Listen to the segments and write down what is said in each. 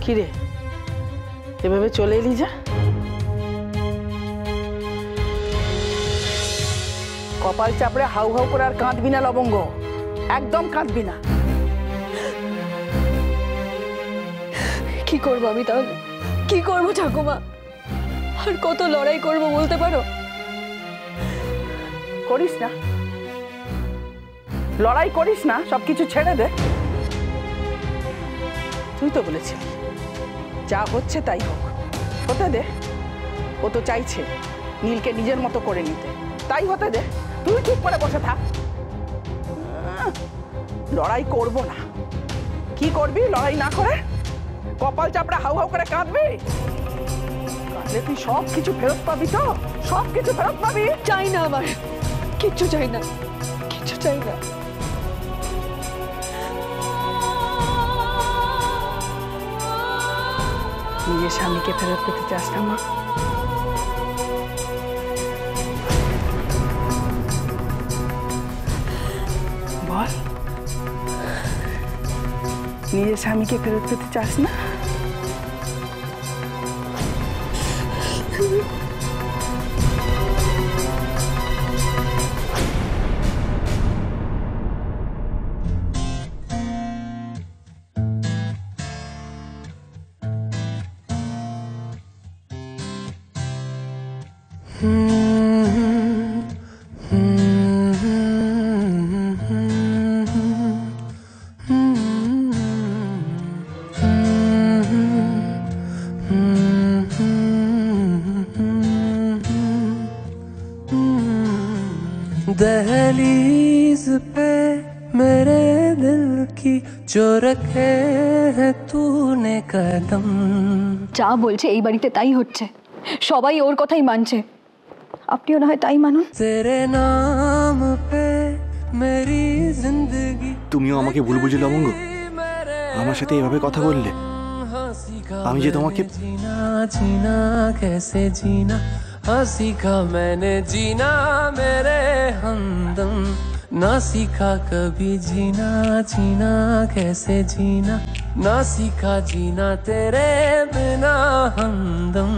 কি রে, এভাবে চলে এলি যা? কপাল চাপড়ে হাউ হাউ করে আর কাঁদবি না লবঙ্গ, একদম কাঁদবি না। কি করবো আমি তাহলে? কি করবো ঠাকুমা? আর কত লড়াই করবো বলতে পারো? করিস না, লড়াই করিস না, সবকিছু ছেড়ে দে। তুই তো বলেছিলি যা হচ্ছে তাই হোক, হতে দে। ও তো চাইছে নীলকে নিজের মতো করে নিতে, তাই হতে দে। তুই চুপ করে বসে থাক। লড়াই করব না। কি করবি লড়াই না করে? কপাল চাপড়া হাউ হাউ করে কাঁদবি? কাঁদলে তুই সব কিছু ফেরত পাবি তো? সব কিছু ফেরত পাবি? চাই না, আমার কিচ্ছু চাই না, কিচ্ছু চাই না। নিজের স্বামীকে ফেরত পেতে চাস না মা? বল, নিজের স্বামীকে ফেরত পেতে চাস না? दहलीज पे मेरे दिल की जो रखे है तूने कदम। যা বলছে এই বাড়িতে তাই হচ্ছে, সবাই ওর কথাই মানছে, আপনিও না হয় তাই মানুন। तेरे नाम पे मेरी जिंदगी। তুমিও আমাকে ভুল বুঝে লবঙ্গ, আমার সাথে এভাবে কথা বললে। আমি যে তোমাকে जीना जीना कैसे जीना सीखा मैंने जीना मेरे हमदम। ना सीखा कभी जीना जीना कैसे जीना, ना सीखा जीना तेरे बिना हमदम।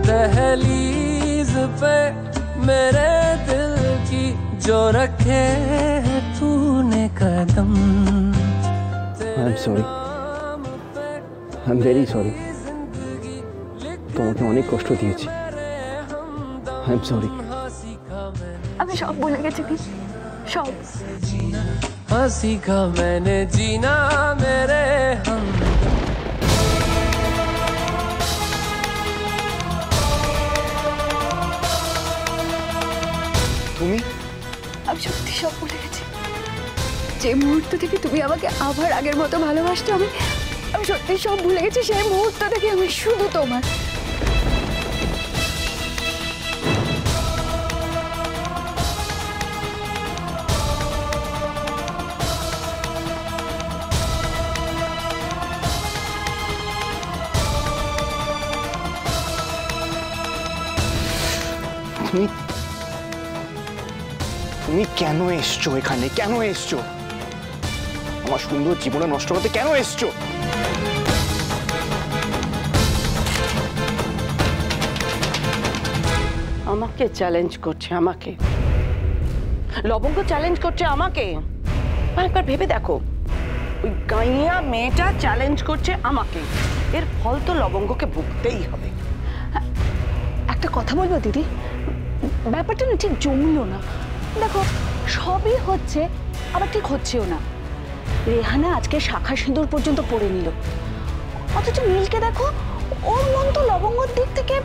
दहलीज पे मेरे दिल की जो रखे है तूने कदम। I am sorry, I am very sorry. তোমাকে অনেক কষ্ট দিয়েছি, আই এম সরি। আমি সব ভুলে গেছি, সব। सीखा मैंने जीना मेरे हमदम। তুমি? আমি সত্যি সব ভুলে গেছি। যে মুহূর্ত থেকে তুমি আমাকে আবার আগের মতো ভালোবাসতে, আমি সত্যি সব ভুলে গেছি। সেই মুহূর্ত থেকে আমি শুধু তোমার। তুমি কেন এসছো এখানে? কেন এসছো? আমার সুন্দর জীবনটা নষ্ট করতে কেন এসছো? আমাকে চ্যালেঞ্জ করছে, আমাকে লবঙ্গ চ্যালেঞ্জ করছে আমাকে। একবার ভেবে দেখো, ওই গাইয়া মেয়েটা চ্যালেঞ্জ করছে আমাকে, এর ফল তো লবঙ্গকে ভুগতেই হবে। একটা কথা বলবো দিদি, ব্যাপারটা না ঠিক জমলো না। দেখো, সবই হচ্ছে আবার ঠিক হচ্ছেও না। রেহানা আজকে শাখা সিঁদুর পর্যন্ত পরে নিল, অথচ নীলকে দেখো, ওর মন তো লবঙ্গর দিক থেকে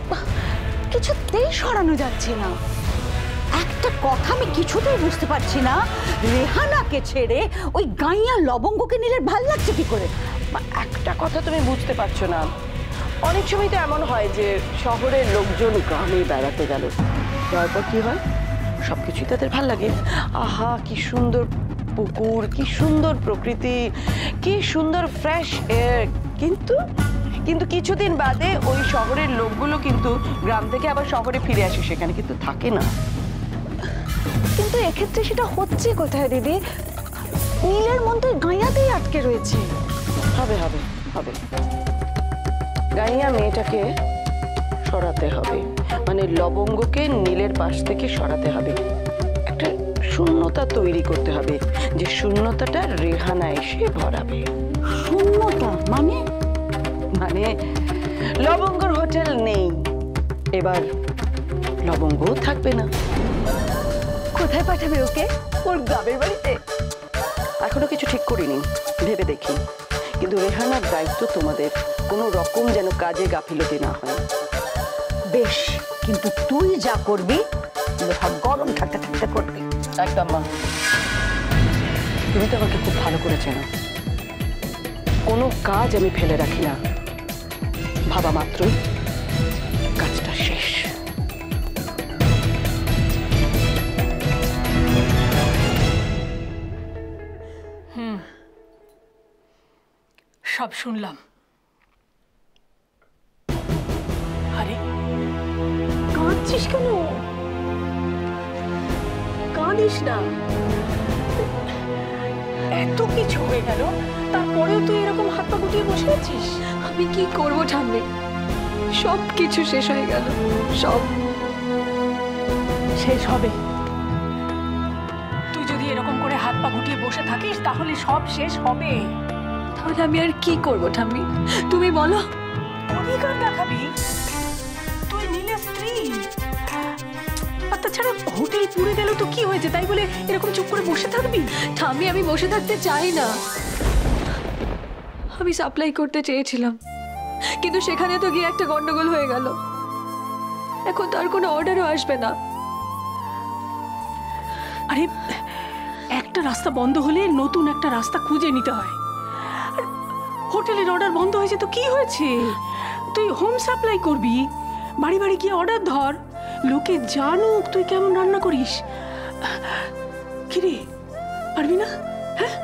কিছুতেই সরানো যাচ্ছে না। একটা কথা আমি কিছুতেই বুঝতে পারছি না, রেহানাকে ছেড়ে ওই গাইয়া লবঙ্গকে নিলে ভাল লাগছে কি করে? একটা কথা তুমি বুঝতে পারছো না, অনেক সময় তো এমন হয় যে শহরের লোকজন গ্রামে বেড়াতে গেল, তারপর কি হয়, সবকিছুই তাদের ভাল লাগে। আহা কি সুন্দর পুকুর, কি সুন্দর প্রকৃতি, কি সুন্দর ফ্রেশ এয়ার। কিন্তু কিন্তু কিছুদিন বাদে ওই শহরের লোকগুলো কিন্তু গ্রাম থেকে আবার শহরে ফিরে আসে, সেখানে কিন্তু থাকে না। কিন্তু এক্ষেত্রে সেটা হচ্ছে কোথায় দিদি? নীলের মন তো গাইয়াতেই আটকে রয়েছে। হবে হবে হবে, গাইয়া মেয়েটাকে সরাতে হবে, মানে লবঙ্গকে নীলের পাশ থেকে সরাতে হবে। একটা শূন্যতা তৈরি করতে হবে, যে শূন্যতাটা রেহানা এসে ভরাবে। শূন্যতা মানে? মানে লবঙ্গর হোটেল নেই, এবার লবঙ্গও থাকবে না। কোথায় পাঠাবে ওকে? ওর গ্রামের বাড়িতে? এখনো কিছু ঠিক করিনি, ভেবে দেখি। কিন্তু রেহানার দায়িত্ব তোমাদের, কোনো রকম যেন কাজে গাফিলতি না হয়। বেশ, কিন্তু তুই যা করবি লোহা গরম থাকতে থাকতে করবি। একদম মা, তুমি তো আমাকে খুব ভালো করে চেনো। কোনো কাজ আমি ফেলে রাখি না, ভাবা মাত্রই কাজটা শেষ। সব শুনলাম। আরে কাঁদছিস কেন? কাঁদিস না, এত কিছু হয়ে গেল তারপরেও তুই এরকম হাত পা গুটিয়ে বসে আছিস। আমি কি করব ঠাম্মি, সব কিছু শেষ হয়ে গেল, সব শেষ হবে। তুই যদি এরকম করে হাত পা গুটিয়ে বসে থাকিস তাহলে সব শেষ হবে। তাহলে আমি আর কি করব ঠাম্মি, তুমি বলো। অধিকার দেখাবি, তুই নীলের স্ত্রী। আর তাছাড়া হোটেল পুড়ে গেল তো কি হয়েছে, তাই বলে এরকম চুপ করে বসে থাকবি? ঠাম্মি আমি বসে থাকতে চাই না, আমি সাপ্লাই করতে চেয়েছিলাম, কিন্তু সেখানে তো গিয়ে একটা গন্ডগোল হয়ে গেল। এখন তো আর কোনো অর্ডারও আসবে না। আরে একটা রাস্তা বন্ধ হলে নতুন একটা রাস্তা খুঁজে নিতে হয়। আর হোটেলের অর্ডার বন্ধ হয়েছে তো কি হয়েছে, তুই হোম সাপ্লাই করবি, বাড়ি বাড়ি গিয়ে অর্ডার ধর, লোকে জানুক তুই কেমন রান্না করিস। কিরে, পারবি না? হ্যাঁ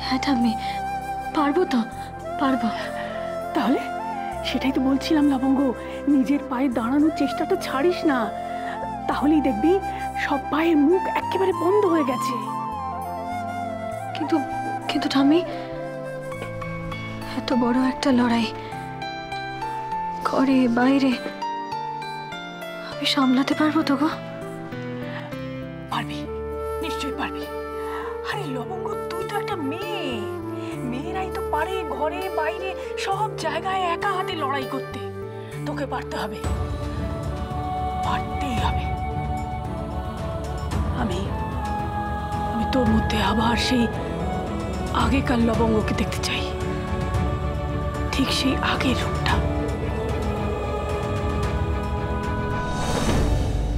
হ্যাঁ ঠাম্মি, পারবো তো, পারবো। তাহলে সেটাই তো বলছিলাম লবঙ্গ, নিজের পায়ে দাঁড়ানোর চেষ্টাটা ছাড়িস না, তাহলেই দেখবি সব পায়ের মুখ একেবারে বন্ধ হয়ে গেছে। কিন্তু কিন্তু ঠাম্মি, এত বড় একটা লড়াই, ঘরে বাইরে, আমি সামলাতে পারবো তো গো? পারবি, নিশ্চয়ই পারবি। আরে লবঙ্গ, তুই তো একটা মেয়ে, মেয়েরাই তো পারে ঘরে বাইরে সব জায়গায় একা হাতে লড়াই করতে। তোকে পারতে হবে, পারতেই হবে। আমি আমি তোর মধ্যে আবার সেই আগেকার লবঙ্গকে দেখতে চাই, ঠিক সেই আগের রূপটা।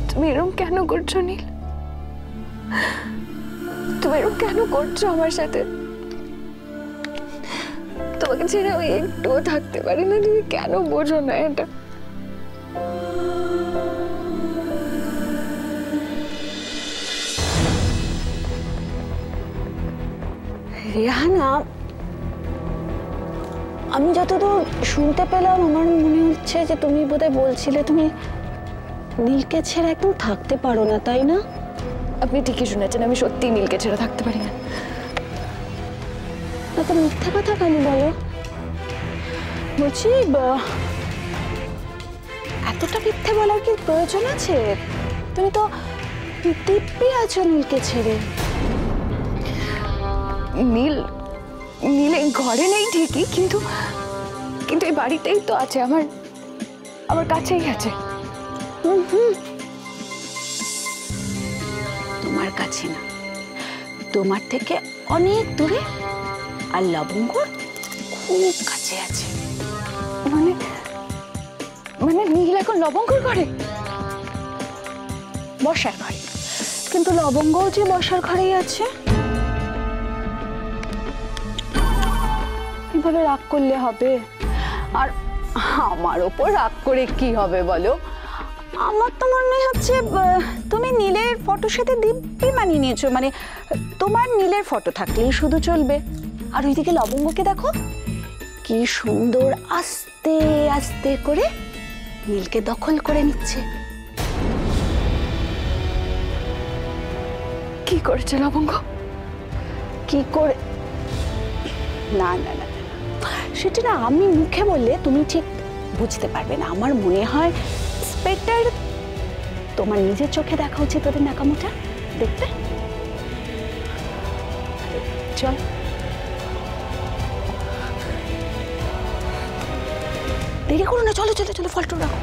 তুমি এরকম কেন করছো নীল? তুমি এরকম কেন করছো আমার সাথে? তোমাকে ছেড়ে আমি একটুও থাকতে পারি না, তুমি কেন বোঝো না এটা? রেহানা, আমি যতদূর শুনতে পেলাম আমার মনে হচ্ছে যে তুমি বোধহয় বলছিলে তুমি নীলকে ছেড়ে একদম থাকতে পারো না, তাই না? আপনি ঠিকই শুনেছেন, আমি সত্যি নীলকে ছেড়ে থাকতে পারি না। তো মিথ্যা কথা কেন বলো? বলছি এতটা মিথ্যে বলার কি প্রয়োজন আছে? তুমি তো দিব্যি আছো নীলকে ছেড়ে। নীল নীল এই ঘরে নেই ঠিকই, কিন্তু কিন্তু এই বাড়িতেই তো আছে, আমার কাছেই আছে। তোমার কাছে না, তোমার থেকে অনেক দূরে, আর লবঙ্গর খুব কাছে আছে। মানে মানে নীল এখন লবঙ্গর ঘরে? বসার ঘরে, কিন্তু লবঙ্গও যে বসার ঘরেই আছে। এভাবে রাগ করলে হবে? আর আমার ওপর রাগ করে কি হবে বলো? আমার তো মনে হচ্ছে তুমি নীলের ফটোর সাথে দিব্যি মানিয়ে নিয়েছো, মানে তোমার নীলের ফটো থাকলেই শুধু চলবে। আর ওইদিকে লবঙ্গকে দেখো কি সুন্দর আস্তে আস্তে করে নীলকে দখল করে নিচ্ছে। কি করেছে লবঙ্গ? কি করে? না না না, সেটা না আমি মুখে বললে তুমি ঠিক বুঝতে পারবে না। আমার মনে হয় ইন্সপেক্টর তোমার নিজের চোখে দেখা উচিত ওদের নাকামোটা দেখতে। চল দেরি করো না, চলো চলো চলো, ফলটা রাখো।